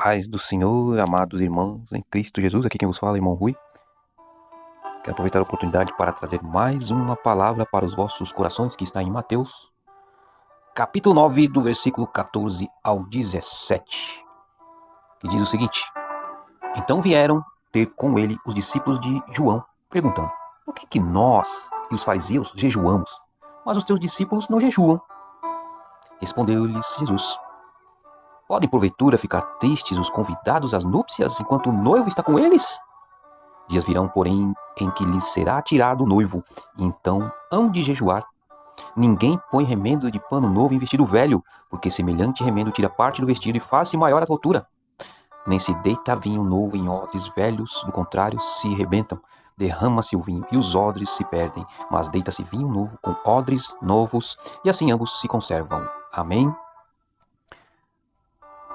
Paz do Senhor, amados irmãos em Cristo Jesus, aqui quem vos fala é irmão Rui. Quero aproveitar a oportunidade para trazer mais uma palavra para os vossos corações, que está em Mateus, capítulo 9, do versículo 14 ao 17, que diz o seguinte: Então vieram ter com ele os discípulos de João, perguntando: Por que nós e os fariseus jejuamos, mas os teus discípulos não jejuam? Respondeu-lhes Jesus: Podem porventura ficar tristes os convidados às núpcias enquanto o noivo está com eles? Dias virão, porém, em que lhes será tirado o noivo, e então hão de jejuar. Ninguém põe remendo de pano novo em vestido velho, porque semelhante remendo tira parte do vestido e faz-se maior a rotura. Nem se deita vinho novo em odres velhos, do contrário, se rebentam, derrama-se o vinho e os odres se perdem, mas deita-se vinho novo com odres novos, e assim ambos se conservam. Amém?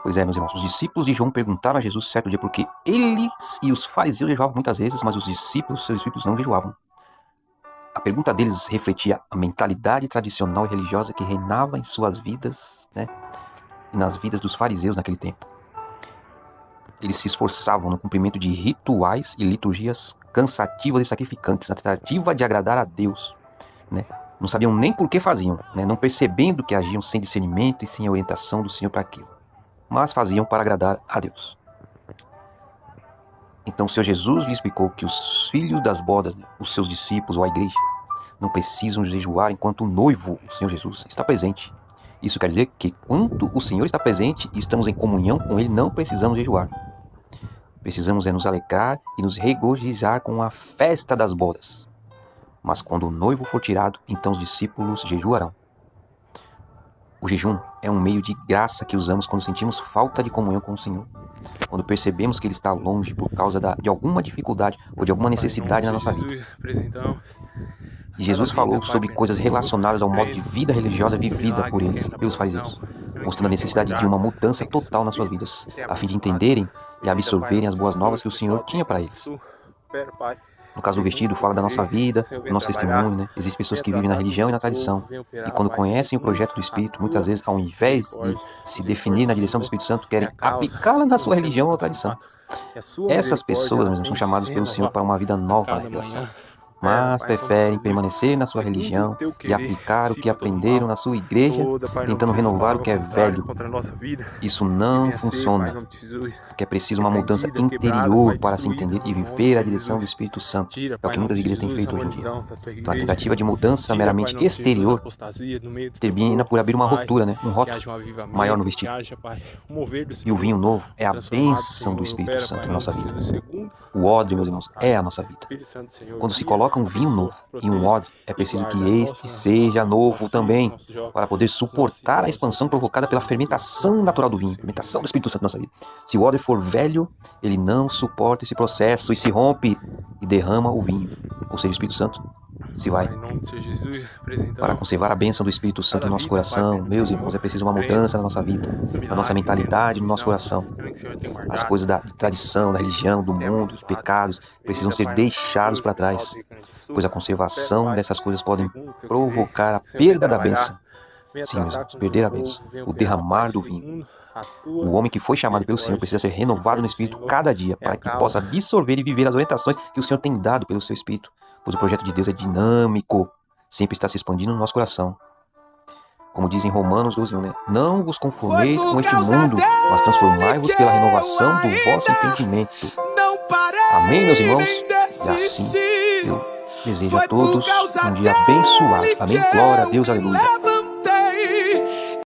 Pois é, meus irmãos, os discípulos de João perguntaram a Jesus certo dia porque eles e os fariseus jejuavam muitas vezes, mas os discípulos, seus discípulos, não jejuavam. A pergunta deles refletia a mentalidade tradicional e religiosa que reinava em suas vidas, e nas vidas dos fariseus naquele tempo. Eles se esforçavam no cumprimento de rituais e liturgias cansativas e sacrificantes, na tentativa de agradar a Deus, Não sabiam nem por que faziam, Não percebendo que agiam sem discernimento e sem orientação do Senhor para aquilo, mas faziam para agradar a Deus. Então o Senhor Jesus lhe explicou que os filhos das bodas, os seus discípulos ou a igreja, não precisam jejuar enquanto o noivo, o Senhor Jesus, está presente. Isso quer dizer que quando o Senhor está presente e estamos em comunhão com Ele, não precisamos jejuar. Precisamos nos alegrar e nos regozijar com a festa das bodas. Mas quando o noivo for tirado, então os discípulos jejuarão. O jejum é um meio de graça que usamos quando sentimos falta de comunhão com o Senhor. Quando percebemos que Ele está longe por causa de alguma dificuldade ou de alguma necessidade na nossa vida. E Jesus falou sobre coisas relacionadas ao modo de vida religiosa vivida por eles, pelos fariseus, mostrando a necessidade de uma mudança total nas suas vidas, a fim de entenderem e absorverem as boas novas que o Senhor tinha para eles. No caso do vestido, fala da nossa vida, do nosso testemunho, Existem pessoas que vivem na religião e na tradição. E quando conhecem o projeto do Espírito, muitas vezes, ao invés de se definir na direção do Espírito Santo, querem aplicá-la na sua religião ou tradição. Essas pessoas mesmo são chamadas pelo Senhor para uma vida nova na revelação, mas preferem permanecer na sua religião e aplicar o que aprenderam na sua igreja, tentando renovar o que é velho. Isso não funciona, porque é preciso uma mudança interior para se entender e viver a direção do Espírito Santo. É o que muitas igrejas têm feito hoje em dia. Então a tentativa de mudança meramente exterior termina por abrir uma rotura, um rótulo maior no vestido. E o vinho novo é a bênção do Espírito Santo em nossa vida. O odre, meus irmãos, é a nossa vida. Quando se coloca um vinho novo em um odre, é preciso que este seja novo também, para poder suportar a expansão provocada pela fermentação natural do vinho, fermentação do Espírito Santo na nossa vida. Se o odre for velho, ele não suporta esse processo e se rompe e derrama o vinho. Ou seja, o Espírito Santo se vai. Para conservar a bênção do Espírito Santo no nosso coração, meus irmãos, é preciso uma mudança na nossa vida, na nossa mentalidade, no nosso coração. As coisas da tradição, da religião, do mundo, os pecados, precisam ser deixados para trás, pois a conservação dessas coisas podem provocar a perda da bênção. Sim, meus irmãos, perder a bênção, o derramar do vinho. O homem que foi chamado pelo Senhor precisa ser renovado no Espírito cada dia, para que possa absorver e viver as orientações que o Senhor tem dado pelo seu Espírito, pois o projeto de Deus é dinâmico, sempre está se expandindo no nosso coração. Como diz em Romanos 12:1, Não vos conformeis com este mundo, mas transformai-vos pela renovação do vosso entendimento. Amém, meus irmãos? E assim eu desejo a todos um dia abençoado. Amém? Glória a Deus, aleluia.